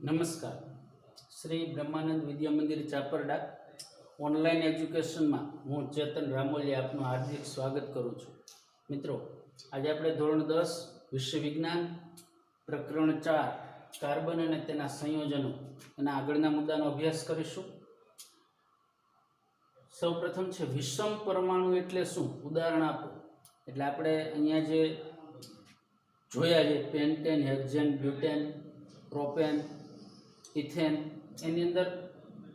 नमस्कार। श्री ब्रह्मानंद विद्या मंदिर चापरडा online education में हूँ चेतन रामोलिया आपનું हार्दिक स्वागत करूँ छूँ। मित्रों, आज આપણે ધોરણ 10 વિશ્વ વિજ્ઞાન પ્રકરણ 4 કાર્બન અને તેના સંયોજનો એના આગળના મુદ્દાનો અભ્યાસ કરીશું। સૌપ્રથમ છે વિષમ પરમાણુ એટલે શું? ઉદાહરણ આપો। એટલે આપણે અહીંયા જે જોયા છે pentane, hexane, butane, propane, ethane any अंदर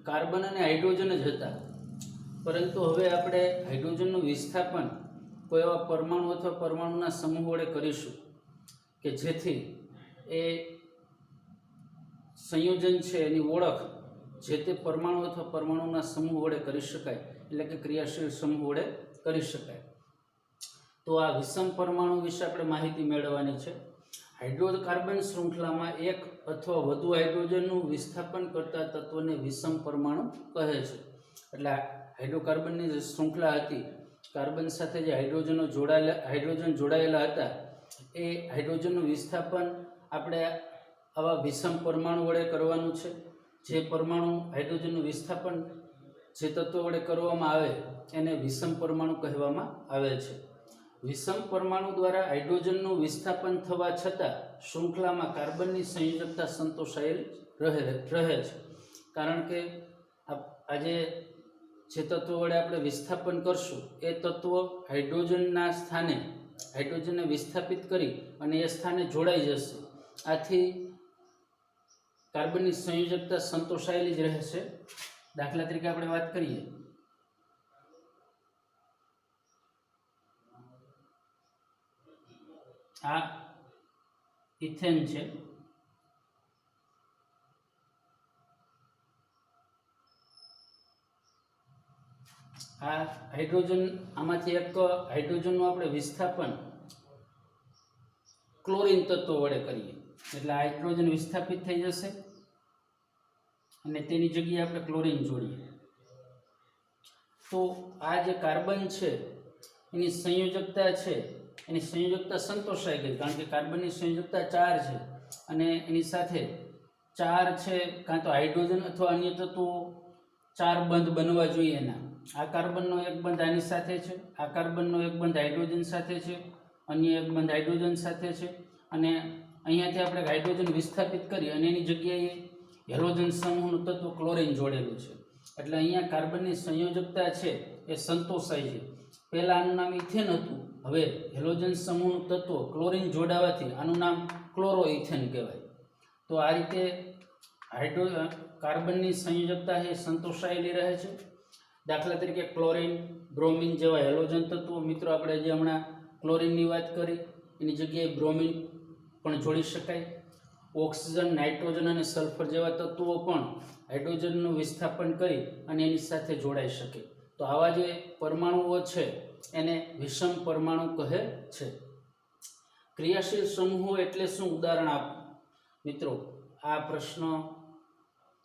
कार्बन और हाइड्रोजन ज हता, परंतु हवे आपणे हाइड्रोजन विस्थापन कोई एवा परमाणु अथवा परमाणुना समूह वडे करीशुं के जेथी ए संयोजन छे एनी ओळख जे ते परमाणु अथवा परमाणुना समूह वडे करी शकाय, एटले के क्रियाशील समूह वडे करी शकाय। तो आ विषम परमाणु विषे आपणे माहिती मेळववानी छे। हाइड्रोकार्बन श्रृंखला में एक अथवा वधु हाइड्रोजन विस्थापन करता तत्व ने विषम परमाणु कहे छे। एटले हाइड्रोकार्बन की श्रृंखला हती, कार्बन साथे जे हाइड्रोजन जोड़ायेला हता ए हाइड्रोजन विस्थापन आपणे आवा विषम परमाणु वडे करवानुं छे। जे परमाणु हाइड्रोजन विस्थापन जे तत्व वडे करवामां आवे एने विषम परमाणु कहेवामां आवे छे। विषम परमाणु द्वारा हाइड्रोजन विस्थापन थवा छतां श्रृंखला में कार्बन की संयोजकता संतोषायेली रहे छे। कारण के आजे जे तत्व वडे आपणे विस्थापन करशुं ए तत्व हाइड्रोजनना स्थाने हाइड्रोजन ने विस्थापित करी अने ए स्थाने जोड़ाई जशे। आथी कार्बन की संयोजकता संतोषायेली ज रहेशे। दाखला तरीके आपणे वात करीए आ इथेन छे, आ हाइड्रोजन आमांथी एक हाइड्रोजन आपणे विस्थापन क्लोरीन तत्व वडे करीए एटले हाइड्रोजन विस्थापित थई जशे अने तेनी जग्याए आपणे क्लोरीन जोड़ीए तो आ जे कार्बन छे एनी संयोजकता छे एनी संयोजकता संतोषाई गई। कारण के कार्बन की संयोजकता 4 है अने एनी साथे 4 छे कां तो हाइड्रोजन अथवा अन्य तत्वों 4 बंध बनवा जोईए ना। आ कार्बननो एक बंध आनी साथे छे, आ कार्बननो एक बंध हाइड्रोजन साथे छे, अन्य एक बंध हाइड्रोजन साथे छे अने अहींयाथी आपणे हाइड्रोजन विस्थापित करी अने एनी जग्याए हेलोजन समूहनुं तत्व क्लोरीन जोड़ेलुं छे। एटले अहींया कार्बननी संयोजकता छे ए संतोषाय छे। पहेला आनुं नाम इथेन हतुं, हवे हेलोजन समूह तत्व क्लोरीन जोड़ावाथी आनुं नाम क्लोरो इथेन कहेवाय। तो आ रीते कार्बन की संयोजकता है संतोषायेली रहे छे। दाखला तरीके क्लोरीन, ब्रोमीन जेवा हेलोजन तत्वों मित्रों आपणे जे हमणां क्लोरीननी वात करी एनी जग्याए ब्रोमीन पण जोड़ी शकाय। ऑक्सिजन, नाइट्रोजन और सल्फर जेवा तत्वों पण हाइड्रोजननुं विस्थापन करी अने एनी साथे जोड़ाई शके। तो आवा जे परमाणुओ छे एने विषम परमाणु कहे छे। क्रियाशील समूह एटले शुं? उदाहरण आपो। मित्रों, आ प्रश्न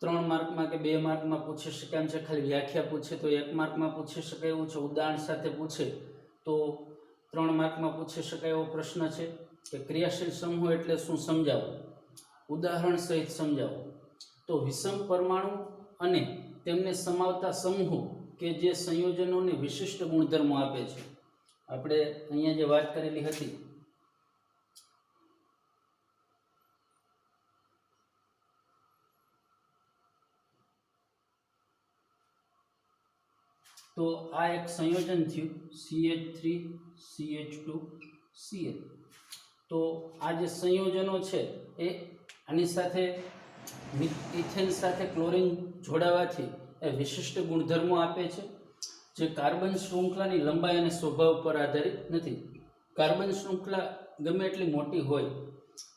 3 मार्क में के 2 मार्क में पूछी शकाय एम छे। खाली व्याख्या पूछे तो 1 मार्क में पूछी शकाय एवुं छे। उदाहरण साथे पूछे तो 3 मार्क में पूछी शकाय एवो प्रश्न छे कि क्रियाशील समूह एटले शुं समजावो, उदाहरण सहित समजावो। तो विषम परमाणु अने तेमने समावता समूह के जे संयोजनों ने विशिष्ट गुणधर्मो आपे छे। आपणे अहींया जे वात करेली हती तो आ एक संयोजन थयुं CH3CH2Cl। तो आ जे संयोजनों छे ए आनी साथे इथेन साथे क्लोरीन जोड़ावाथी ए विशिष्ट गुणधर्मो आपे छे जे कार्बन श्रृंखला की लंबाई और स्वभाव पर आधारित नहीं। कार्बन श्रृंखला गमे एटली मोटी होय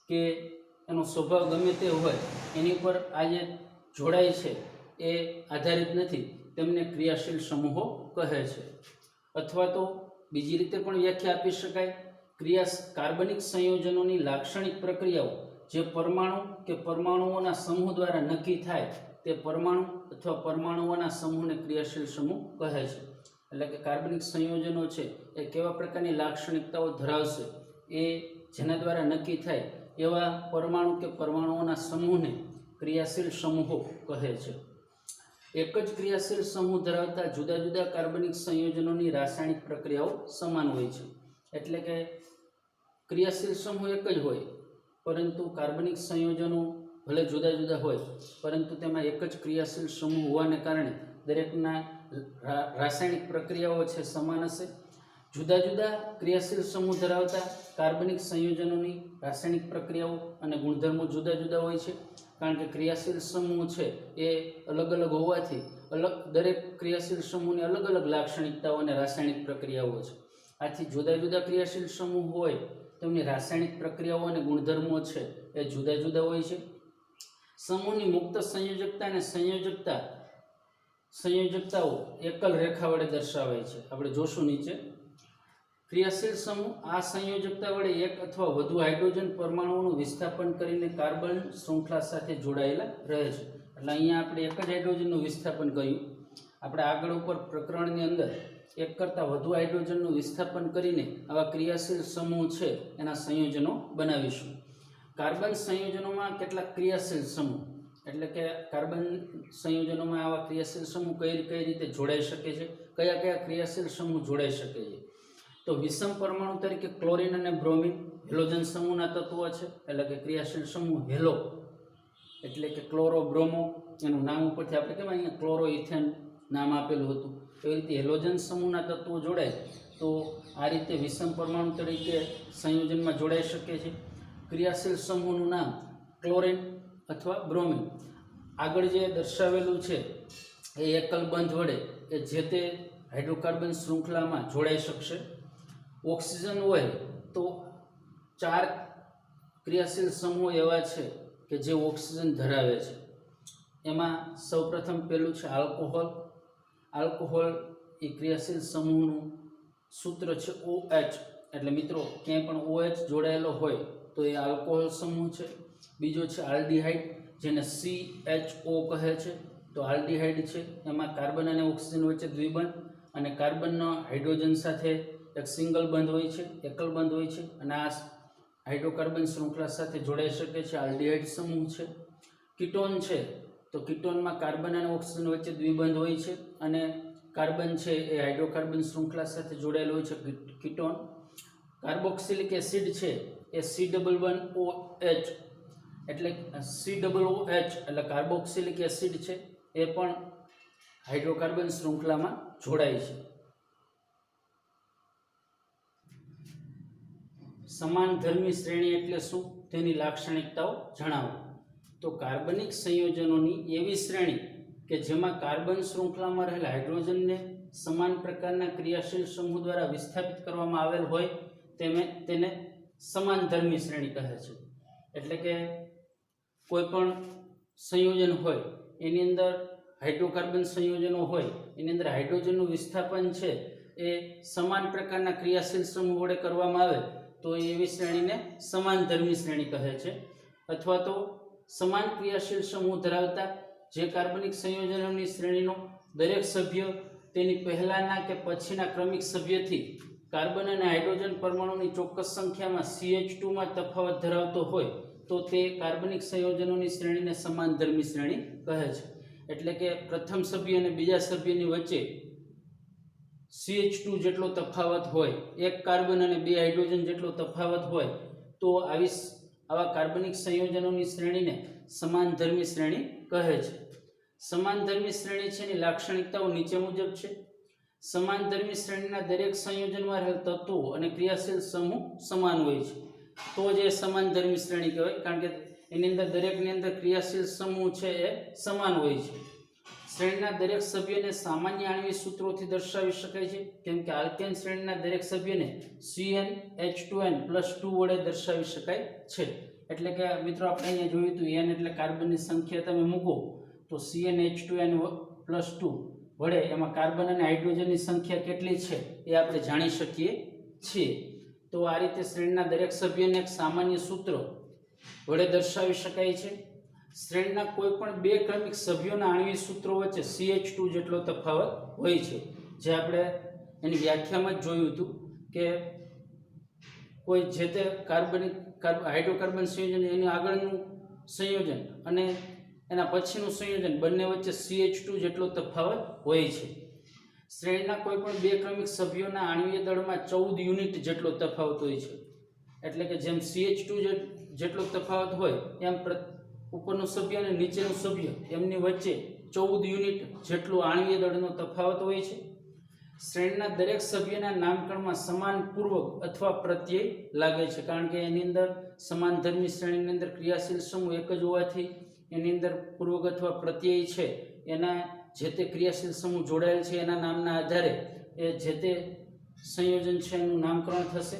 के एनो स्वभाव गमे ते होय एनी पर आ जे जोड़ाई छे ए आधारित नहीं, तेमने क्रियाशील समूहो कहे छे। अथवा तो बीजी रीते पण व्याख्या आपी शकाय। कार्बनिक संयोजनों की लाक्षणिक प्रक्रियाओं जे परमाणु के परमाणुओं समूह द्वारा नक्की थाय ते परमाणु अथवा परमाणुओं समूह ने क्रियाशील समूह कहे छे। एटले के कार्बनिक संयोजनों छे ए केवा प्रकारनी लाक्षणिकताओ धरावशे ए जेना द्वारा नक्की थाय एवा परमाणु के परमाणुओं समूह ने ક્રિયાશીલ સમૂહો કહે છે. એક જ ક્રિયાશીલ સમૂહ ધરાવતા જુદા જુદા કાર્બનિક સંયોજનોની રાસાયણિક પ્રક્રિયાઓ સમાન હોય છે. એટલે કે ક્રિયાશીલ સમૂહ એક જ હોય, પરંતુ કાર્બનિક સંયોજનો ભલે જુદા જુદા હોય, પરંતુ તેમાં એક જ ક્રિયાશીલ સમૂહ હોવાને કારણે દરેકના રાસાયણિક પ્રક્રિયાઓ છે સમાન હશે. જુદા જુદા ક્રિયાશીલ સમૂહ ધરાવતા કાર્બનિક સંયોજનોની રાસાયણિક પ્રક્રિયાઓ અને ગુણધર્મો જુદા જુદા હોય છે, કારણ કે ક્રિયાશીલ સમૂહ છે એ અલગ અલગ હોવાથી દરેક ક્રિયાશીલ સમૂહની અલગ અલગ લાક્ષણિકતાઓ અને રાસાયણિક પ્રક્રિયાઓ છે. આથી જુદા જુદા ક્રિયાશીલ સમૂહ હોય તેમની રાસાયણિક પ્રક્રિયાઓ અને ગુણધર્મો છે એ જુદા જુદા હોય છે. સમૂહની મુક્ત સંયોજકતા અને સંયોજકતાઓ એકલ રેખા વડે દર્શાવાય છે. આપણે જોશું નીચે. ક્રિયાશીલ સમૂહ આ સંયોજકતા વડે એક અથવા વધુ હાઇડ્રોજન પરમાણુઓનું વિસ્થાપન કરીને કાર્બન શૃંખલા સાથે જોડાયેલા રહે છે. એટલે અહીંયા આપણે એક જ હાઇડ્રોજનનું વિસ્થાપન કર્યું. આપણે આગળ ઉપર પ્રકરણની અંદર એક કરતાં વધુ હાઇડ્રોજનનું વિસ્થાપન કરીને આવા ક્રિયાશીલ સમૂહ છે એના સંયોજનો બનાવીશું. કાર્બન સંયોજનોમાં કેટલાક ક્રિયાશીલ સમૂહ, એટલે કે કાર્બન સંયોજનોમાં આવા ક્રિયાશીલ સમૂહ કઈ રીતે જોડાઈ શકે છે, કયા કયા ક્રિયાશીલ સમૂહ જોડાઈ શકે છે. તો વિષમ પરમાણુ તરીકે ક્લોરીન અને બ્રોમિન હેલોજન સમૂહના તત્વો છે. એટલે કે ક્રિયાશીલ સમૂહ હેલો એટલે કે ક્લોરો બ્રોમો, એનું નામ ઉપરથી આપણે કેમ અહીંયા ક્લોરો ઇથેન નામ આપેલું હતું, એવી રીતે હેલોજન સમૂહના તત્વો જોડાય તો આ રીતે વિષમ પરમાણુ તરીકે સંયોજનમાં જોડાઈ શકે છે. ક્રિયાશીલ સમૂહનું નામ ક્લોરીન અથવા બ્રોમિન. આગળ જે દર્શાવેલું છે એ એકલ બંધ વડે એ જે તે હાઇડ્રોકાર્બન શૃંખલામાં જોડાઈ શકશે. ઓક્સિજન હોય તો 4 ક્રિયાશીલ સમૂહ એવા છે કે જે ઓક્સિજન ધરાવે છે. એમાં સૌપ્રથમ પહેલું છે આલ્કોહોલ. આલ્કોહોલ એ ક્રિયાશીલ સમૂહનું સૂત્ર છે OH. એટલે મિત્રો ક્યાંય પણ OH જોડાયેલો હોય તો એ આલ્કોહોલ સમૂહ છે. બીજો છે આલ્ડીહાઇડ, જેને CHO કહે છે. તો આલ્ડીહાઇડ છે એમાં કાર્બન અને ઓક્સિજન વચ્ચે દ્વિબંધ અને કાર્બનનો હાઇડ્રોજન સાથે એક સિંગલ બંધ હોય છે, એકલ બંધ હોય છે, અને આ હાઇડ્રોકાર્બન શૃંખલા સાથે જોડાઈ શકે છે. આલ્ડીહાઇડ સમૂહ છે. કીટોન છે તો કીટોનમાં કાર્બન અને ઓક્સિજન વચ્ચે દ્વિબંધ હોય છે અને કાર્બન છે એ હાઇડ્રોકાર્બન શૃંખલા સાથે જોડાયેલો હોય છે, કીટોન. કાર્બોક્સિલિક એસિડ છે એ COOH એટલે COOH એટલે કાર્બોક્સિલિક એસિડ છે એ પણ હાઇડ્રોકાર્બન શૃંખલામાં જોડાય છે. સમાનધર્મી શ્રેણી એટલે શું, તેની લાક્ષણિકતાઓ જણાવો. તો કાર્બનિક સંયોજનોની એવી શ્રેણી કે જેમાં કાર્બન શૃંખલામાં રહેલા હાઇડ્રોજનને સમાન પ્રકારના ક્રિયાશીલ સમૂહ દ્વારા વિસ્થાપિત કરવામાં આવેલ હોય તેને સમાનધર્મી શ્રેણી કહે છે. એટલે કે કોઈ પણ સંયોજન હોય એની અંદર હાઇડ્રોકાર્બન સંયોજનો હોય એની અંદર હાઇડ્રોજનનું વિસ્થાપન છે એ સમાન પ્રકારના ક્રિયાશીલ સમૂહ વડે કરવામાં આવે તો એવી શ્રેણીને સમાનધર્મી શ્રેણી કહે છે. અથવા તો સમાન ક્રિયાશીલ સમૂહ ધરાવતા જે કાર્બનિક સંયોજનોની શ્રેણીનો દરેક સભ્ય તેની પહેલાના કે પછીના ક્રમિક સભ્યથી કાર્બન અને હાઇડ્રોજન પરમાણુની ચોક્કસ સંખ્યામાં CH2માં તફાવત ધરાવતો હોય તો તે કાર્બનિક સંયોજનોની શ્રેણીને સમાનધર્મી શ્રેણી કહે છે. એટલે કે પ્રથમ સભ્ય અને બીજા સભ્યની વચ્ચે CH2 જેટલો તફાવત હોય, એક કાર્બન અને 2 હાઇડ્રોજન જેટલો તફાવત હોય તો આવા કાર્બનિક સંયોજનોની શ્રેણીને સમાનધર્મી શ્રેણી કહે છે. સમાનધર્મી શ્રેણી છે એની લાક્ષણિકતાઓ નીચે મુજબ છે. સમાનધર્મી શ્રેણીના દરેક સંયોજનમાં રહેલ તત્વો અને ક્રિયાશીલ સમૂહ સમાન હોય છે તો જ એ સમાનધર્મી શ્રેણી કહેવાય, કારણ કે એની અંદર દરેકની અંદર ક્રિયાશીલ સમૂહ છે એ સમાન હોય છે. શ્રેણીના દરેક સભ્યને સામાન્ય આણ્વિક સૂત્રોથી દર્શાવી શકાય છે, કેમ કે આલ્કેન શ્રેણીના દરેક સભ્યને CnH2n+2 વડે દર્શાવી શકાય છે. એટલે કે મિત્રો આપણે અહીંયા જોયું હતું n એટલે કાર્બનની સંખ્યા તમે મૂકો તો CnH2n+2 વડે એમાં કાર્બન અને હાઇડ્રોજનની સંખ્યા કેટલી છે એ આપણે જાણી શકીએ છીએ. તો આ રીતે શ્રેણીના દરેક સભ્યને એક સામાન્ય સૂત્ર વડે દર્શાવી શકાય છે. શ્રેણીના કોઈ પણ 2 ક્રમિક સભ્યોના આણ્વિક સૂત્રો વચ્ચે CH2 જેટલો તફાવત હોય છે, જે આપણે એની વ્યાખ્યામાં જ જોયું હતું કે કોઈ જે તે હાઇડ્રોકાર્બન સંયોજન એની આગળનું સંયોજન અને એના પછીનું સંયોજન બંને વચ્ચે CH2 જેટલો તફાવત હોય છે. શ્રેણીના કોઈ પણ બે ક્રમિક સભ્યોના આણ્વીય દળમાં 14 યુનિટ જેટલો તફાવત હોય છે. એટલે કે જેમ CH2 જેટલો તફાવત હોય એમ ઉપરનું સભ્ય અને નીચેનું સભ્ય એમની વચ્ચે 14 યુનિટ જેટલો આણ્વીય દળનો તફાવત હોય છે. શ્રેણીના દરેક સભ્યના નામકરણમાં સમાન પૂર્વક અથવા પ્રત્યય લાગે છે, કારણ કે એની અંદર સમાનધર્મી શ્રેણીની અંદર ક્રિયાશીલ સમૂહ એક જ હોવાથી એની અંદર પૂર્વક અથવા પ્રત્યય છે એના જે તે ક્રિયાશીલ સમૂહ જોડાયેલ છે એના નામના આધારે એ જે તે સંયોજન છે એનું નામકરણ થશે.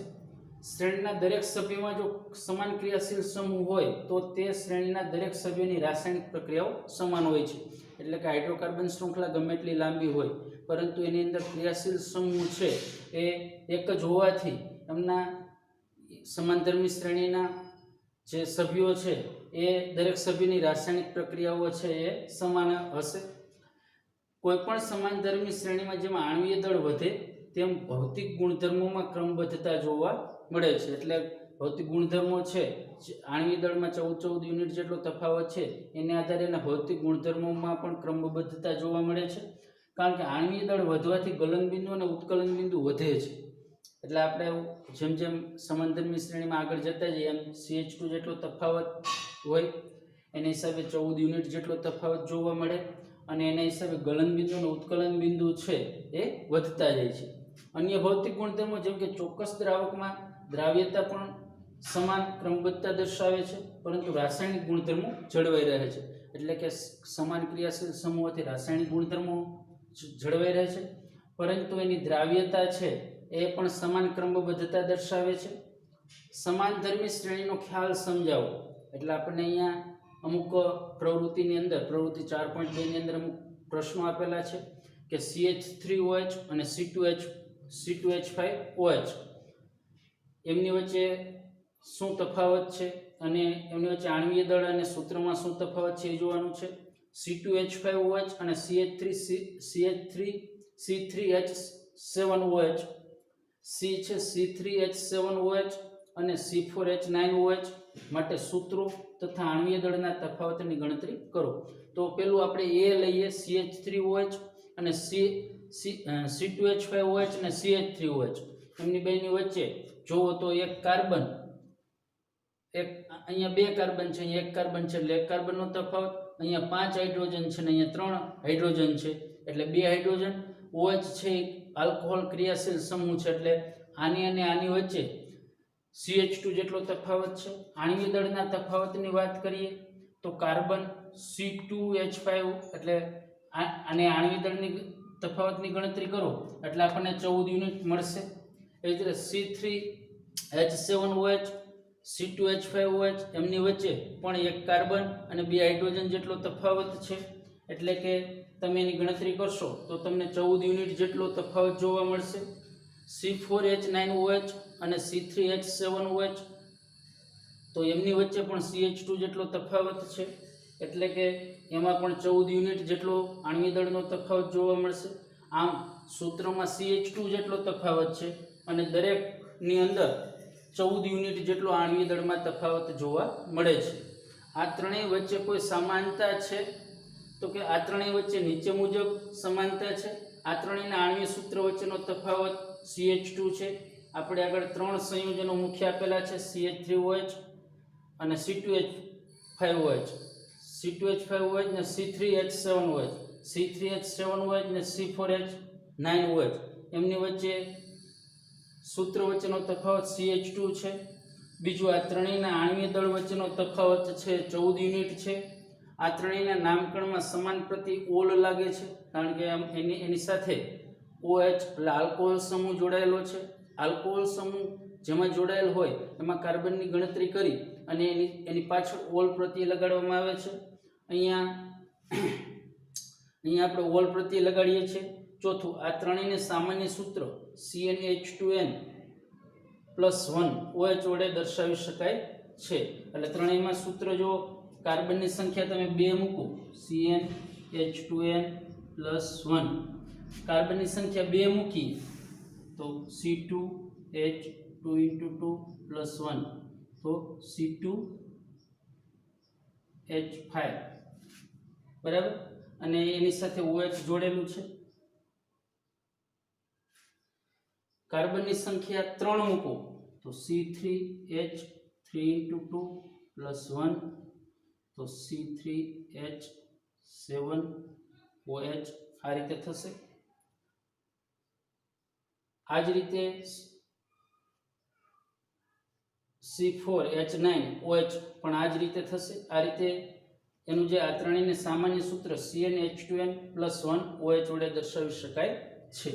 શ્રેણીના દરેક સભ્યમાં જો સમાન ક્રિયાશીલ સમૂહ હોય તો તે શ્રેણીના દરેક સભ્યોની રાસાયણિક પ્રક્રિયાઓ સમાન હોય છે. એટલે કે હાઇડ્રોકાર્બન શૃંખલા ગમે એટલી લાંબી હોય પરંતુ એની અંદર ક્રિયાશીલ સમૂહ છે એ એક જ હોવાથી એમના સમાનધર્મી શ્રેણીના જે સભ્યો છે એ દરેક સભ્યની રાસાયણિક પ્રક્રિયાઓ છે એ સમાન હશે. કોઈપણ સમાનધર્મી શ્રેણીમાં જેમાં આણ્વીય દળ વધે તેમ ભૌતિક ગુણધર્મોમાં ક્રમબદ્ધતા જોવા મળે છે. એટલે ભૌતિક ગુણધર્મો છે, આણ્વીય દળમાં 14 યુનિટ જેટલો તફાવત છે એને આધારે એના ભૌતિક ગુણધર્મોમાં પણ ક્રમબદ્ધતા જોવા મળે છે. કારણ કે આણ્વીય દળ વધવાથી ગલનબિંદુ અને ઉત્કલન બિંદુ વધે છે. એટલે આપણે જેમ જેમ સમાનધર્મી શ્રેણીમાં આગળ જતા જઈએ એમ CH2 જેટલો તફાવત હોય એના હિસાબે 14 યુનિટ જેટલો તફાવત જોવા મળે અને એના હિસાબે ગલનબિંદુ અને ઉત્કલન બિંદુ છે એ વધતા જાય છે. અન્ય ભૌતિક ગુણધર્મો જેમ કે ચોક્કસ દ્રાવકમાં દ્રાવ્યતા પણ સમાન ક્રમબદ્ધતા દર્શાવે છે, પરંતુ રાસાયણિક ગુણધર્મો જળવાઈ રહે છે. એટલે કે સમાન ક્રિયાશીલ સમૂહોથી રાસાયણિક ગુણધર્મો જળવાઈ રહે છે, પરંતુ એની દ્રાવ્યતા છે એ પણ સમાન ક્રમબદ્ધતા દર્શાવે છે. સમાનધર્મી શ્રેણીનો ખ્યાલ સમજાવો એટલે આપણને અહીંયા અમુક પ્રવૃત્તિની અંદર પ્રવૃત્તિ 4.2 ની અંદર અમુક પ્રશ્નો આપેલા છે કે CH3OH અને C2H5OH એમની વચ્ચે શું તફાવત છે અને એમની વચ્ચે આણ્વીય દળ અને સૂત્રમાં શું તફાવત છે એ જોવાનું છે. C2H5OH અને C3H7OH, C છે C3H7OH અને C4H9OH માટે સૂત્રો તથા આણ્વીય દળના તફાવતની ગણતરી કરો. તો પેલું આપણે એ લઈએ CH3OH અને C2H5OH અને CH3OH એમની બેની વચ્ચે જોવો તો એક કાર્બન અહીંયા બે કાર્બન છે, અહીંયા એક કાર્બન છે એટલે એક કાર્બનનો તફાવત, અહીંયા 5 હાઇડ્રોજન છે ને અહીંયા 3 હાઇડ્રોજન છે એટલે 2 હાઇડ્રોજન. OH છે આલ્કોહોલ ક્રિયાશીલ સમૂહ છે એટલે આની અને આની વચ્ચે CH2 જેટલો તફાવત છે. આણ્વીય દળના તફાવતની વાત કરીએ તો કાર્બન C2H5 એટલે આને આણ્વીય દળની તફાવતની ગણતરી કરો એટલે આપણને 14 યુનિટ મળશે. એ જ રીતે C3H7OH C2H5OH એમની વચ્ચે પણ એક કાર્બન અને 2 હાઇડ્રોજન જેટલો તફાવત છે એટલે કે તમે એની ગણતરી કરશો તો તમને 14 યુનિટ જેટલો તફાવત જોવા મળશે. C4H9OH અને C3H7OH તો એમની વચ્ચે પણ CH2 જેટલો તફાવત છે એટલે કે એમાં પણ 14 યુનિટ જેટલો આણ્વીય દળનો તફાવત જોવા મળશે. આમ સૂત્રમાં CH2 જેટલો તફાવત છે અને દરેકની અંદર 14 યુનિટ જેટલો આણ્વીય દળમાં તફાવત જોવા મળે છે. આ ત્રણેય વચ્ચે કોઈ સમાનતા છે તો કે આ ત્રણેય વચ્ચે નીચે મુજબ સમાનતા છે. આ ત્રણેયના આણ્વીય સૂત્ર વચ્ચેનો તફાવત CH2 છે. આપણે આગળ 3 સંયોજનો મુખ્ય આપેલા છે CH3OH અને C2H5OH, C2H5OH ને C3H7OH, C3H7OH ને C4H9OH એમની વચ્ચે સૂત્ર વચ્ચેનો તફાવત CH2 છે. બીજું આ ત્રણેયના આણ્વીય દળ વચ્ચેનો તફાવત છે 14 યુનિટ છે. આ ત્રણેયના નામકરણમાં સમાન પ્રતિ ઓલ લાગે છે કારણ કે એની સાથે OH એટલે આલ્કોહોલ સમૂહ જોડાયેલો છે. આલ્કોહોલ સમૂહ જેમાં જોડાયેલ હોય એમાં કાર્બનની ગણતરી કરી અને એની પાછળ ઓલ પ્રત્યય લગાડવામાં આવે છે. અહીંયા આપણે ઓલ પ્રત્યય લગાડીએ છીએ. ચોથું, આ ત્રણેયને સામાન્ય સૂત્ર CnH2n +1 OH વડે દર્શાવી શકાય છે. એટલે ત્રણેયમાં સૂત્ર જો કાર્બનની સંખ્યા તમે 2 મૂકો CnH2n +1 કાર્બનની સંખ્યા 2 મૂકી તો C2H2 × 2 + 1 તો C2H5 બરાબર, અને એની સાથે OH જોડેલું છે. કાર્બનની સંખ્યા 3 મૂકો તો C3H3 × 2 + 1 તો C3H7OH આ રીતે થશે. આ જ રીતે C4H9OH પણ આ જ રીતે થશે. આ રીતે એનું જે આ ત્રણેયને સામાન્ય સૂત્ર CnH2n + 1 OH વડે દર્શાવી શકાય છે.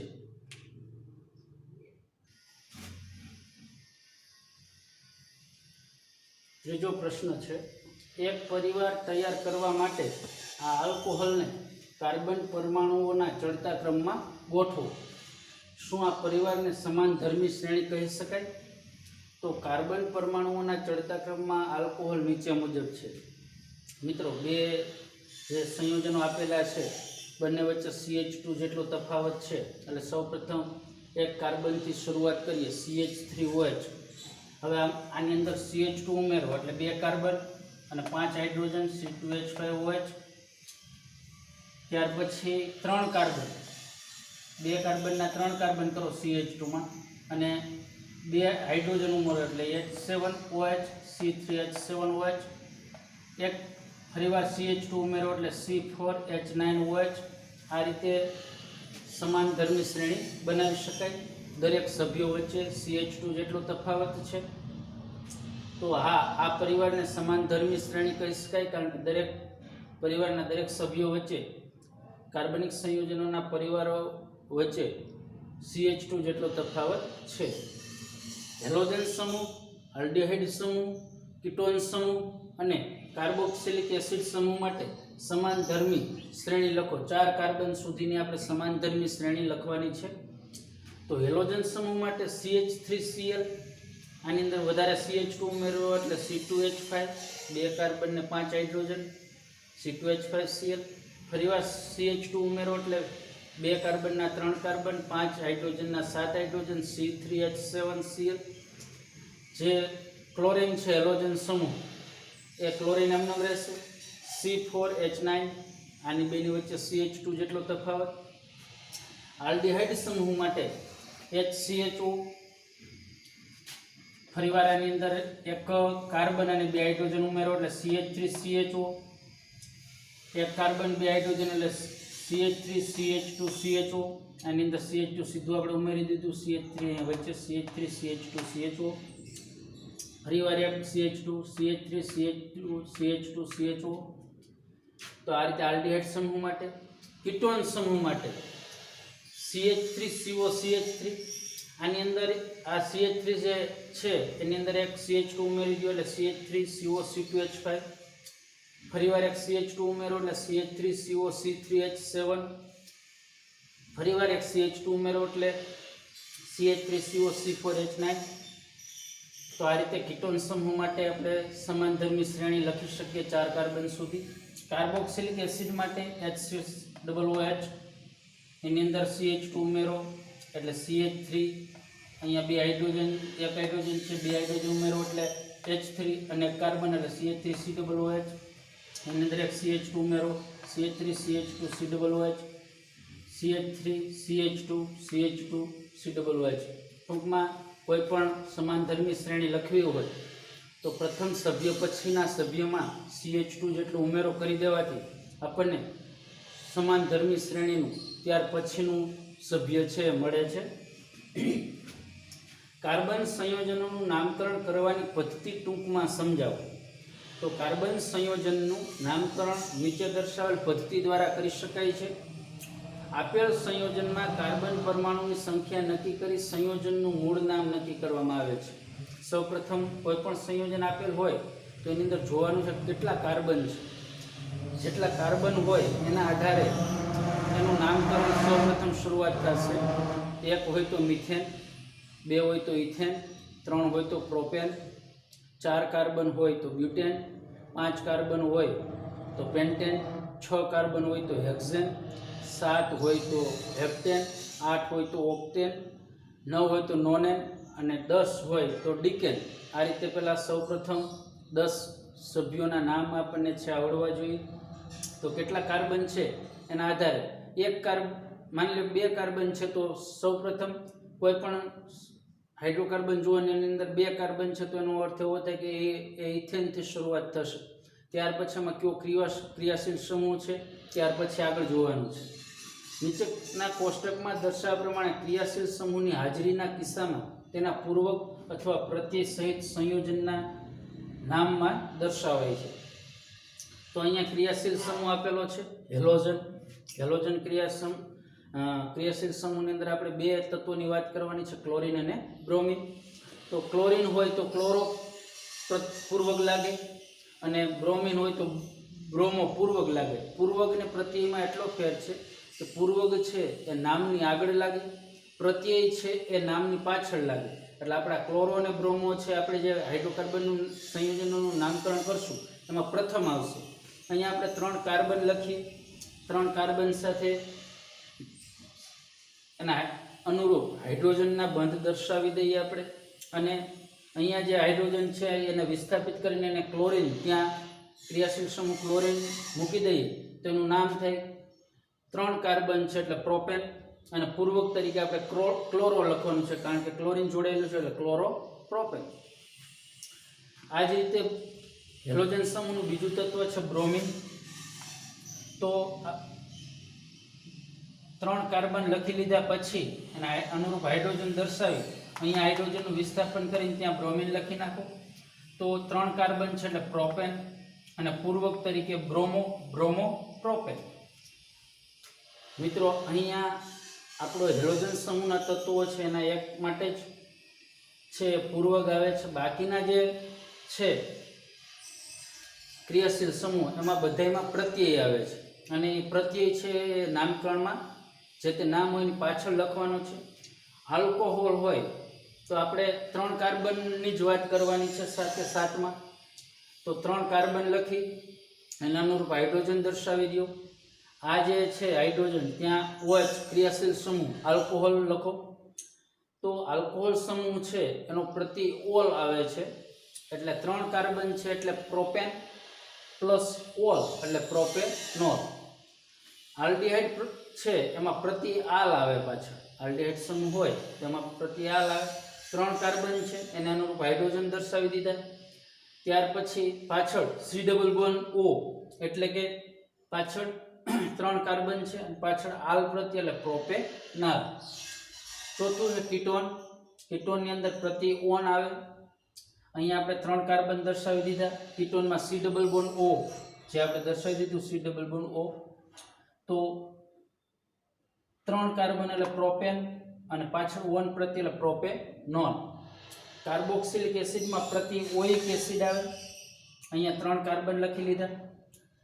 ત્રીજો પ્રશ્ન છે, એક પરિવાર તૈયાર કરવા માટે આ આલ્કોહોલને કાર્બન પરમાણુઓના ચડતા ક્રમમાં ગોઠવો. શું આ પરિવારને સમાનધર્મી શ્રેણી કહી શકાય? તો કાર્બન પરમાણુઓના ચડતા ક્રમમાં આલ્કોહોલ નીચે મુજબ છે. મિત્રો, બે જે સંયોજનો આપેલા છે બંને વચ્ચે CH2 જેટલો તફાવત છે. એટલે સૌપ્રથમ એક કાર્બનથી શરૂઆત કરીએ, CH3OH. હવે આની અંદર CH2 ઉમેરો એટલે 2 કાર્બન અને 5 હાઇડ્રોજન C2H5OH. ત્યાર પછી 3 કાર્બન, 2 કાર્બનના 3 કાર્બન કરો CH2 માં અને 2 હાઇડ્રોજન ઉમેરો એટલે H7OH C3H7OH. એક ફરીવાર CH2 ઉમેરો એટલે C4H9OH. આ રીતે સમાનધર્મી શ્રેણી બનાવી શકાય. દરેક સભ્યો વચ્ચે CH2 જેટલો તફાવત છે. તો હા, આ પરિવારને સમાનધર્મી શ્રેણી કહી શકાય, કારણ કે દરેક પરિવારના દરેક સભ્યો વચ્ચે કાર્બનિક સંયોજનોના પરિવારો વચ્ચે CH2 જેટલો તફાવત છે. હેલોજન સમૂહ, આલ્ડિહાઇડ સમૂહ, કીટોન સમૂહ અને કાર્બોક્સિલિક એસિડ સમૂહ માટે સમાનધર્મી શ્રેણી લખો. 4 કાર્બન સુધીની આપણે સમાનધર્મી શ્રેણી લખવાની છે. તો હેલોજન સમૂહ માટે CH3Cl, આની અંદર વધારે CH2 ઉમેરવો એટલે C2H5, 2 કાર્બન ને 5 હાઇડ્રોજન C2H5Cl. ફરીવાર CH2 ઉમેરો એટલે 2 કાર્બનના 3 કાર્બન, 5 હાઇડ્રોજનના 7 હાઇડ્રોજન C3H7Cl. જે ક્લોરીન છે હેલોજન સમૂહ એ ક્લોરીન નામનો રહેશે. C4H9, આની બેની વચ્ચે CH2 જેટલો તફાવત. આલ્ડિહાઇડ સમૂહ માટે HCHO, ફરીવાર આની અંદર 1 કાર્બન અને 2 હાઇડ્રોજન ઉમેરો એટલે CH3CHO. 1 કાર્બન 2 હાઇડ્રોજન એટલે CH3CH2CHO. આની અંદર CH2 સીધું આપણે ઉમેરી દીધું, CH3 વચ્ચે CH3CH2CHO. ફરીવાર એક CH2 CH3CH2CHO. તો આ રીતે આલ્ડિહાઇડ સમૂહ માટે. કીટોન સમૂહ માટે CH3COCH3. આની અંદર આ CH3 જે છે એની અંદર એક CH2 ઉમેરી દો એટલે CH3COC2H5. ફરીવાર એક CH2 ઉમેરો એટલે CH3COC3H7. ફરીવાર એક CH2 ઉમેરો એટલે CH3COC4H9. તો આ રીતે કીટોન સમૂહ માટે આપણે સમાનધર્મી શ્રેણી લખી શકીએ 4 કાર્બન સુધી. કાર્બોક્સિલિક એસિડ માટે H6OH, એની અંદર CH2 ઉમેરો એટલે CH3. અહીંયા 2 હાઇડ્રોજન, 1 હાઇડ્રોજન છે, 2 હાઇડ્રોજન ઉમેરો એટલે H3 અને કાર્બન એટલે CH3COOH. એની અંદર એક CH2 ઉમેરો CH3CH2COOH, CH3CH2CH2COOH. ટૂંકમાં કોઈ પણ સમાનધર્મી શ્રેણી લખવી હોય તો પ્રથમ સભ્ય પછીના સભ્યમાં CH2 જેટલો ઉમેરો કરી દેવાથી આપણને સમાનધર્મી શ્રેણીનું ત્યાર પછીનું સભ્ય છે મળે છે. કાર્બન સંયોજનોનું નામકરણ કરવાની પદ્ધતિ ટૂંકમાં સમજાવો. તો કાર્બન સંયોજનનું નામકરણ નીચે દર્શાવેલ પદ્ધતિ દ્વારા કરી શકાય છે. આપેલ સંયોજનમાં કાર્બન પરમાણુની સંખ્યા નક્કી કરી સંયોજનનું મૂળ નામ નક્કી કરવામાં આવે છે. સૌપ્રથમ કોઈ પણ સંયોજન આપેલ હોય તો એની અંદર જોવાનું છે કેટલા કાર્બન છે. જેટલા કાર્બન હોય એના આધારે એનું નામકરણ સૌપ્રથમ શરૂઆત થશે. 1 હોય તો મિથેન, 2 હોય તો ઇથેન, 3 હોય તો પ્રોપેન, 4 કાર્બન હોય તો બ્યુટેન, 5 કાર્બન હોય તો પેન્ટેન, 6 કાર્બન હોય તો હેક્ઝેન, 7 હોય તો હેપ્ટેન, 8 હોય તો ઓક્ટેન, 9 હોય તો નોનેન અને 10 હોય તો ડિકેન. આ રીતે પહેલાં સૌપ્રથમ 10 સભ્યોના નામ આપણને છે આવડવા જોઈએ. તો કેટલા કાર્બન છે એના આધારે એક માની લો 2 કાર્બન છે તો સૌપ્રથમ કોઈ પણ હાઇડ્રોકાર્બન જુઓ અને એની અંદર 2 કાર્બન છે તો એનો અર્થ એવો થાય કે એ ઇથેનથી શરૂઆત થશે. ત્યાર પછી એમાં કયો ક્રિયાશીલ સમૂહ છે ત્યાર પછી આગળ જોવાનું છે. નીચેના કોષ્ટકમાં દર્શાવ્યા પ્રમાણે ક્રિયાશીલ સમૂહની હાજરીના કિસ્સામાં તેના પૂર્વક અથવા પ્રત્યય સહિત સંયોજનના નામમાં દર્શાવાય છે. તો અહીંયા ક્રિયાશીલ સમૂહ આપેલો છે હેલોજન ક્રિયાશીલ સમૂહની અંદર આપણે 2 તત્વોની વાત કરવાની છે, ક્લોરીન અને બ્રોમિન. તો ક્લોરીન હોય તો ક્લોરો પૂર્વક લાગે અને બ્રોમિન હોય તો બ્રોમો પૂર્વક લાગે. પૂર્વક ને પ્રત્યયમાં એટલો ફેર છે કે પૂર્વક છે એ નામની આગળ લાગે, પ્રત્યય છે એ નામની પાછળ લાગે. એટલે આપણા ક્લોરો અને બ્રોમો છે આપણે જે હાઇડ્રોકાર્બનનું સંયોજનનું નામકરણ કરશું એમાં પ્રથમ આવશે. અહીંયા આપણે 3 કાર્બન લખીએ, 3 કાર્બન સાથે એના અનુરૂપ હાઇડ્રોજનના બંધ દર્શાવી દઈએ આપણે. અને અહીંયા જે હાઇડ્રોજન છે એને વિસ્થાપિત કરીને એને ક્લોરીન, ત્યાં ક્રિયાશીલ સમૂહ ક્લોરીન મૂકી દઈએ તો એનું નામ થાય 3 કાર્બન છે એટલે પ્રોપેન. અને પૂર્વક તરીકે આપણે ક્લોરો લખવાનું છે કારણ કે ક્લોરીન જોડાયેલું છે એટલે ક્લોરો પ્રોપેન. આ જ રીતે હેલોજન સમૂહનું બીજું તત્વ છે બ્રોમિન. તો 3 કાર્બન લખી લીધા પછી એના અનુરૂપ હાઇડ્રોજન દર્શાવી અહીંયા હાઇડ્રોજનનું વિસ્થાપન કરીને ત્યાં બ્રોમિન લખી નાખો તો 3 કાર્બન છે એટલે પ્રોપેન અને પૂર્વક તરીકે બ્રોમો પ્રોપેન. મિત્રો અહીંયા આપણો હેલોજન સમૂહના તત્વો છે એના એક માટે જ છે પૂર્વક આવે છે. બાકીના જે છે ક્રિયાશીલ સમૂહ એમાં બધામાં પ્રત્યય આવે છે અને એ પ્રત્યય છે નામકરણમાં જે તે નામ હોય એની પાછળ લખવાનું છે. આલ્કોહોલ હોય તો આપણે 3 કાર્બનની જ વાત કરવાની છે સાથમાં. તો 3 કાર્બન લખી એના અનુરૂપ હાઇડ્રોજન દર્શાવી દો. આ જે છે હાઇડ્રોજન ત્યાં OH ક્રિયાશીલ સમૂહ આલ્કોહોલ લખો. તો આલ્કોહોલ સમૂહ છે એનો પ્રત્યય ઓલ આવે છે એટલે 3 કાર્બન છે એટલે પ્રોપેન પ્લસ ઓલ એટલે પ્રોપેનોલ. આલ્ડીહાઇડ છે એમાં પ્રત્યય આલ આવે પાછળ. આલ્ડીહાઇડ સમૂહ હોય તેમાં પ્રત્યય આલ આવે. 3 કાર્બન છે એને અનુરૂપ હાઇડ્રોજન દર્શાવી દીધા. ત્યાર પછી પાછળ COO એટલે કે પાછળ 3 કાર્બન છે અને પાછળ આલ પ્રત્યય એટલે પ્રોપેનાલ. ચોથું છે કીટોનની અંદર પ્રત્યય ઓન આવે. અહીંયા આપણે 3 કાર્બન દર્શાવી દીધા. કીટોનમાં COO જે આપણે દર્શાવી દીધું COO. તો 3 કાર્બન એટલે પ્રોપેન અને પાછળ ON પ્રત્યય એટલે પ્રોપેનોલ. કાર્બોક્સિલિક એસિડમાં પ્રત્યય ઓઇક એસિડ આવે. અહીંયા 3 કાર્બન લખી લીધા.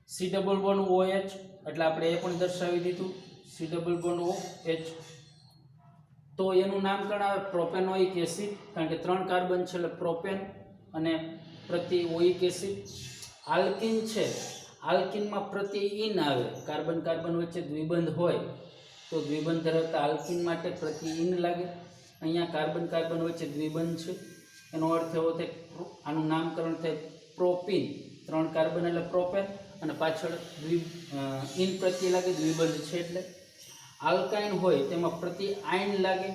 COOH એટલે આપણે એ પણ દર્શાવી દીધું COOH. તો એનું નામકરણ આવે પ્રોપેનોઇક એસિડ કારણ કે 3 કાર્બન છે એટલે પ્રોપેન અને પ્રત્યય ઓઇક એસિડ. આલ્કિન છે, આલ્કિનમાં પ્રત્યય ઇન આવે. કાર્બન વચ્ચે દ્વિબંધ હોય તો દ્વિબંધ ધરાવતા આલ્કિન માટે પ્રત્યય ઇન લાગે. અહીંયા કાર્બન વચ્ચે દ્વિબંધ છે એનો અર્થ એવો થાય આનું નામકરણ થાય પ્રોપીન. 3 કાર્બન એટલે પ્રોપેન અને પાછળ ઇન પ્રત્યય લાગે દ્વિબંધ છે એટલે. આલ્કાઇન હોય તેમાં પ્રત્યય આયન લાગે.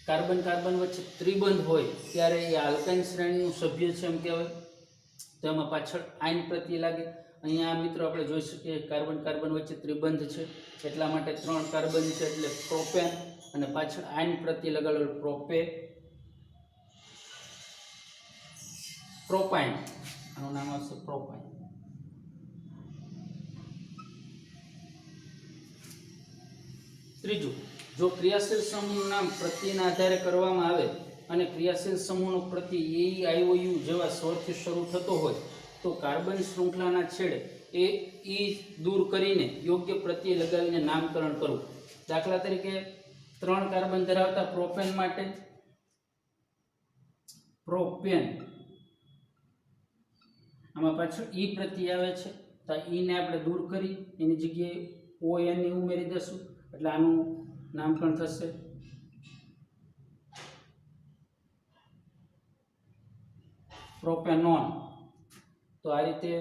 કાર્બન વચ્ચે ત્રિબંધ હોય ત્યારે એ આલ્કાઇન શ્રેણીનું સભ્ય છે એમ કહેવાય. તો એમાં પાછળ આયન પ્રત્યય લાગે. અહીંયા મિત્રો આપણે જોઈ શકીએ કાર્બન વચ્ચે ત્રિબંધ છે એટલા માટે 3 કાર્બન છે એટલે પ્રોપેન અને પાછળ આયન પ્રત્યય લગાડેલો પ્રોપાઇન. આનું નામ આવશે પ્રોપાઇન. ત્રીજું, જો ક્રિયાશીલ સમૂહનું નામ પ્રત્યયના આધારે કરવામાં આવે અને ક્રિયાશીલ સમૂહનો પ્રત્યય AEIOU જેવા સ્વરથી શરૂ થતો હોય તો કાર્બન શૃંખલાના છેડે એ દૂર કરીને યોગ્ય પ્રત્યય લગાવીને નામકરણ કરવું. દાખલા તરીકે 3 કાર્બન ધરાવતા પ્રોપેન માટે પ્રોપેન, આમાં પાછળ ઈ પ્રત્યય આવે છે તો ઈને આપણે દૂર કરી એની જગ્યાએ ON ની ઉમેરી દઈશું એટલે આનું નામકરણ થશે પ્રોપેનોન. તો આ રીતે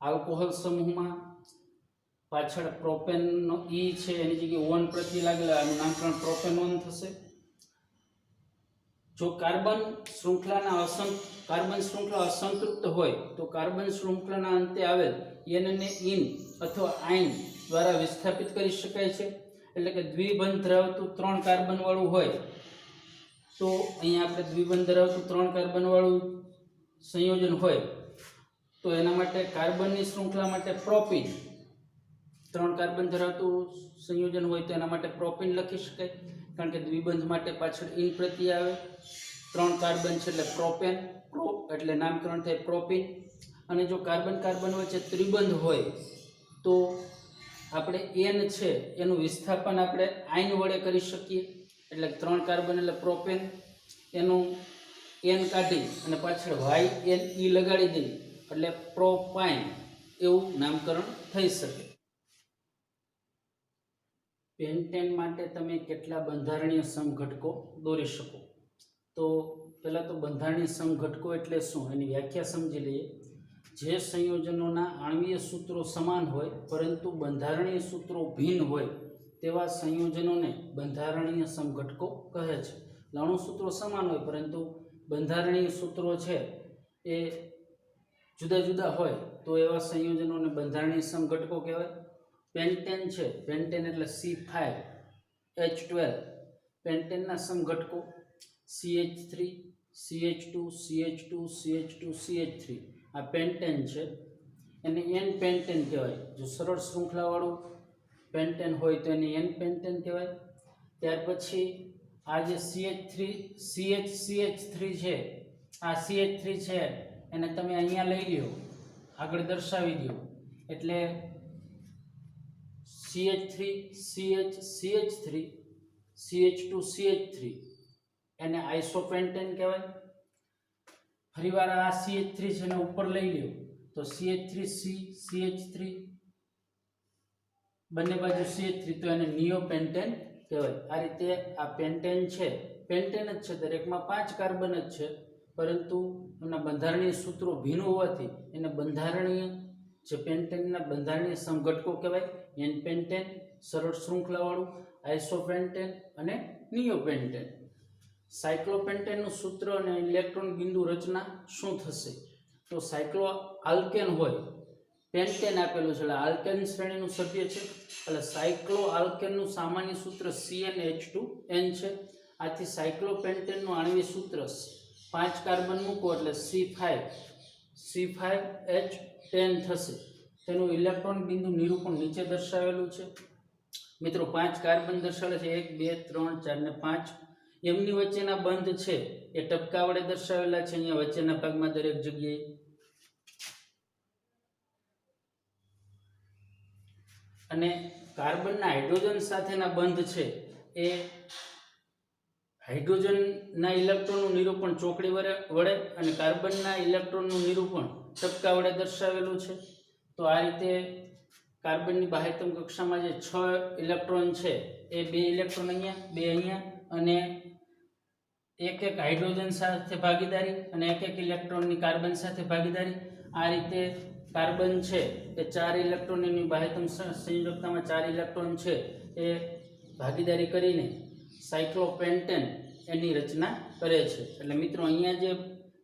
આલ્કોહોલ સમૂહમાં પાછળ પ્રોપેનનો ઈ છે એની જગ્યાએ ઓન પ્રત્યય લાગેલા આનું નામકરણ પ્રોપેનોન થશે. જો કાર્બન શૃંખલા અસંતૃપ્ત હોય તો કાર્બન શૃંખલાના અંતે આવેલ એન ને ઇન અથવા આયન દ્વારા વિસ્થાપિત કરી શકાય છે. એટલે કે દ્વિબંધ ધરાવતું 3 કાર્બન વાળું હોય તો અહીંયા આપણે દ્વિબંધ ધરાવતું 3 કાર્બન વાળું સંયોજન હોય તો એના માટે કાર્બનની શૃંખલા માટે પ્રોપીન, 3 કાર્બન ધરાવતું સંયોજન હોય તો એના માટે પ્રોપીન લખી શકાય, કારણ કે દ્વિબંધ માટે પાછળ ઇન પ્રત્યય આવે. 3 કાર્બન છે એટલે પ્રોપેન, પ્રો એટલે નામકરણ થાય પ્રોપીન. અને જો કાર્બન કાર્બન વચ્ચે ત્રિબંધ હોય તો આપણે એન છે એનું વિસ્થાપન આપણે આયન વડે કરી શકીએ. એટલે 3 કાર્બન એટલે પ્રોપેન, એનું એન કાઢી અને પાછળ વાય એન ઈ લગાડી દઈએ એટલે પ્રોપાઇન એવું નામકરણ થઈ શકે. પેન્ટેન માટે તમે કેટલા બંધારણીય સમઘટકો દોરી શકો? તો પહેલાં તો બંધારણીય સમઘટકો એટલે શું એની વ્યાખ્યા સમજી લઈએ. જે સંયોજનોના આણ્વીય સૂત્રો સમાન હોય પરંતુ બંધારણીય સૂત્રો ભિન્ન હોય તેવા સંયોજનોને બંધારણીય સમઘટકો કહે છે. અણુ સૂત્રો સમાન હોય પરંતુ બંધારણીય સૂત્રો છે એ જુદા જુદા હોય તો એવા સંયોજનોને બંધારણીય સમઘટકો કહેવાય. પેન્ટેન છે, પેન્ટેન એટલે C5H12, પેન્ટેનના સમઘટકો CH3, CH2, CH2, CH2, CH3 આ પેન્ટેન છે. એને એન પેન્ટેન કહેવાય. જો સરળ શૃંખલાવાળું પેન્ટેન હોય તો એને એન પેન્ટેન કહેવાય. ત્યાર પછી આ જે CH3 છે, આ CH3 છે એને તમે અહીંયા લઈ લ્યો, આગળ દર્શાવી દો એટલે CH3 CH CH3 CH2 CH3 એને આઇસોપેન્ટેન કહેવાય. ફરીવાર આ CH3 છે એને ઉપર લઈ લ્યો તો CH3C CH3 બંને બાજુ CH3 તો એને નિયોપેન્ટેન કહેવાય. આ રીતે આ પેન્ટેન છે, પેન્ટેન જ છે, દરેકમાં 5 કાર્બન જ છે પરંતુ એમના બંધારણીય સૂત્રો ભિન્ન હોવાથી એને બંધારણીય જે પેન્ટેનના બંધારણીય સમઘટકો કહેવાય. એન પેન્ટેન સરળ શૃંખલાવાળું, આઇસોપેન્ટેન અને નિયોપેન્ટેન. સાયક્લોપેન્ટેનનું સૂત્ર અને ઇલેક્ટ્રોન બિંદુ રચના શું થશે? તો સાયક્લો આલ્કેન હોય, પેન્ટેન આપેલું છે એટલે આલ્કેન શ્રેણીનું સભ્ય છે એટલે સાયક્લો આલ્કેનનું સામાન્ય સૂત્ર CnH2n છે. આથી સાયક્લોપેન્ટેનનું આણ્વિક સૂત્ર 5 કાર્બન મૂકો એટલે C5H10 થશે. તેનું ઇલેક્ટ્રોન બિંદુ નિરૂપણ નીચે દર્શાવેલું છે. મિત્રો 5 કાર્બન દર્શાવે છે 1 2 3 4 ને 5. એમની વચ્ચેના બંધ છે એ ટપકા વડે દર્શાવેલા છે અહીંયા વચ્ચેના ભાગમાં દરેક જગ્યાએ. અને કાર્બનના હાઇડ્રોજન સાથેના બંધ છે એ હાઇડ્રોજનના ઇલેક્ટ્રોનનું નિરૂપણ ચોકડી વડે અને કાર્બનના ઇલેક્ટ્રોનનું નિરૂપણ ટપકા વડે દર્શાવેલું છે. તો આ રીતે કાર્બનની બાહ્યતમ કક્ષામાં જે 6 ઇલેક્ટ્રોન છે એ 2 ઇલેક્ટ્રોન અહીંયા, 2 અહીંયા અને એક હાઇડ્રોજન સાથે ભાગીદારી અને એક ઇલેક્ટ્રોનની કાર્બન સાથે ભાગીદારી. આ રીતે કાર્બન છે એ 4 ઇલેક્ટ્રોનની બાહ્યતમ સંયોજકતામાં 4 ઇલેક્ટ્રોન છે એ ભાગીદારી કરીને સાયક્લોપેન્ટેન એની રચના કરે છે. એટલે મિત્રો અહીંયા જે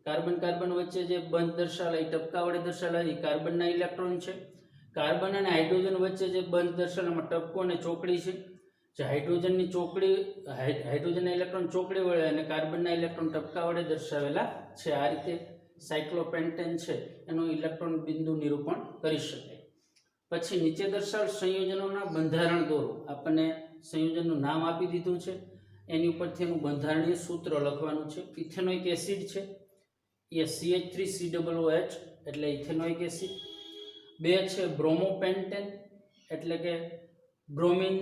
કાર્બન વચ્ચે જે બંધ દર્શાવેલા એ ટપકા વડે દર્શાવેલા એ કાર્બનના ઇલેક્ટ્રોન છે. કાર્બન અને હાઇડ્રોજન વચ્ચે જે બંધ દર્શાવેલામાં ટપકો અને ચોકડી છે. જે હાઇડ્રોજનની ચોકડી, હાઇડ્રોજનના ઇલેક્ટ્રોન ચોકડી વડે અને કાર્બનના ઇલેક્ટ્રોન ટપકા વડે દર્શાવેલા છે. આ રીતે સાયક્લોપેન્ટેન છે એનું ઇલેક્ટ્રોન બિંદુ નિરૂપણ કરી શકાય. પછી નીચે દર્શાવેલ સંયોજનોના બંધારણ દોરો. આપણને સંયોજનનું નામ આપી દીધું છે, એની ઉપરથી એનું બંધારણીય સૂત્ર લખવાનું છે. ઇથેનોઇક એસિડ છે એ CH3COOH એટલે ઇથેનોઇક એસિડ. 2 છે બ્રોમોપેન્ટેન એટલે કે બ્રોમિન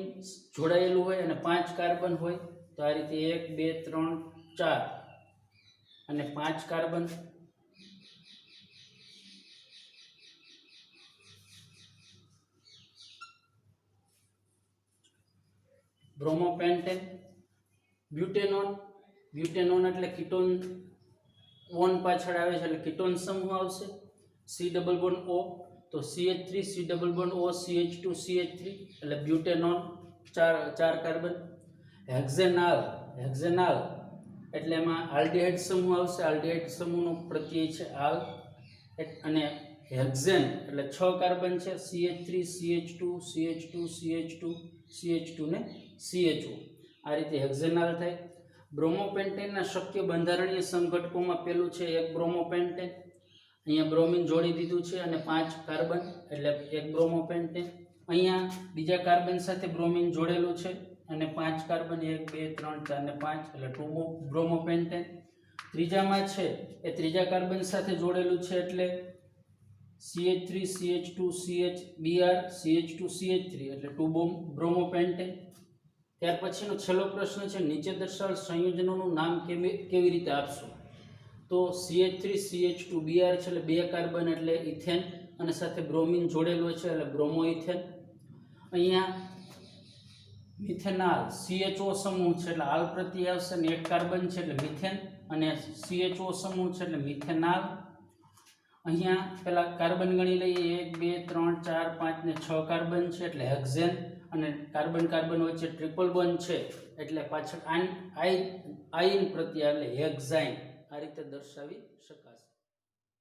જોડાયેલું હોય અને 5 કાર્બન હોય. તો આ રીતે 1 2 3 4 અને 5 કાર્બન. બ્રોમોપેન્ટેન. બ્યુટેનોન, બ્યુટેનોન એટલે કીટોન ઓન પાછળ આવે છે એટલે કીટોન સમૂહ આવશે. C double bond O. તો તો CH3 C double bond O CH2 CH3 એટલે બ્યુટેનોન, ચાર કાર્બન. હેક્ઝેનાલ એટલે એમાં આલ્ડિહાઇડ સમૂહ આવશે. આલ્ડિહાઇડ સમૂહનો પ્રત્યય છે આલ. અને હેક્ઝેન એટલે 6 કાર્બન છે, CH3 CH2 CH2 CH2 CH2 ને CHO. આ રીતે હેક્ઝેનાલ થાય. બ્રોમોપેન્ટેનના શક્ય બંધારણીય સમઘટકોમાં પેલું છે એક બ્રોમોપેન્ટેન. અહીંયા બ્રોમિન જોડી દીધું છે અને 5 કાર્બન એટલે એક બ્રોમોપેન્ટેન. અહીંયા બીજા કાર્બન સાથે બ્રોમિન જોડેલું છે અને 5 કાર્બન 1 2 3 4 ને 5 એટલે 2 બ્રોમોપેન્ટેન. ત્રીજામાં છે એ ત્રીજા કાર્બન સાથે જોડેલું છે એટલે CH3 CH2 CHBr CH2 CH3 એટલે 2 બ્રોમોપેન્ટેન. ત્યાર પછીનો છેલ્લો પ્રશ્ન છે નીચે દર્શાવેલ સંયોજનોનું નામ કેવી રીતે આપશો? તો CH3 CH2 Br છે એટલે 2 કાર્બન એટલે ઇથેન અને સાથે બ્રોમિન જોડેલો છે એટલે બ્રોમોઇથેન. અહીંયા મિથેનાલ CHO સમૂહ છે એટલે આલ પ્રત્યય આવશે અને 1 કાર્બન છે એટલે મિથેન અને CHO સમૂહ છે એટલે મિથેનાલ. અહીંયા પેલા કાર્બન ગણી લઈએ 1 2 3 4 5 ને 6 કાર્બન છે એટલે હેક્ઝેન અને કાર્બન કાર્બન વચ્ચે ટ્રિપલ બોન્ડ છે એટલે પાછળ આયન પ્રત્યય એટલે હેક્ઝાઇન. આ રીતે દર્શાવી શકાય.